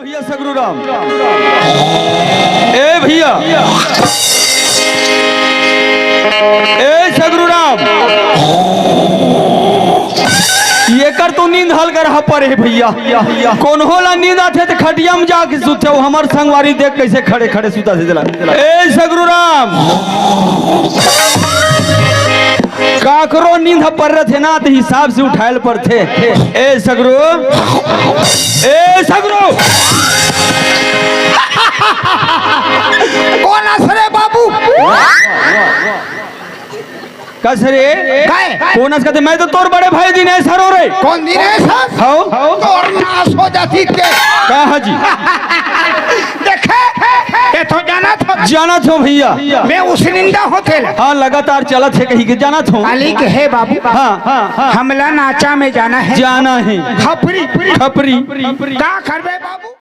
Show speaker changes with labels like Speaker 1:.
Speaker 1: भैया सगरू राम। ए भैया ए सगरू राम, ये कर तो नींद हल कर पर है भैया। कौन होला नींद आते तो खटिया में जाके सुते हो, हमार संगवारी देख कैसे खड़े खड़े सुता से जला। ए सगरू राम, काकरो नींद पर रहे थे ना तो हिसाब से उठायल पर थे। ए सगरू, ए सगरू
Speaker 2: कौन असरे बाबू?
Speaker 1: कसरे कौन अस कहते? मैं तो तोर बड़े भाई दिनेश हरो रे।
Speaker 2: कौन दिनेश?
Speaker 1: हां
Speaker 2: तोर नाश हो जाती के
Speaker 1: कहा जी।
Speaker 2: देखे ये तो
Speaker 1: जाना थो भैया,
Speaker 2: मैं उस निंदा होते।
Speaker 1: हाँ लगातार चला थे कहीं के जाना थो।
Speaker 2: अली के है बाबू।
Speaker 1: हाँ
Speaker 2: हमला नाचा में जाना है,
Speaker 1: जाना है
Speaker 2: खपरी
Speaker 1: खपरी
Speaker 2: का करबे बाबू?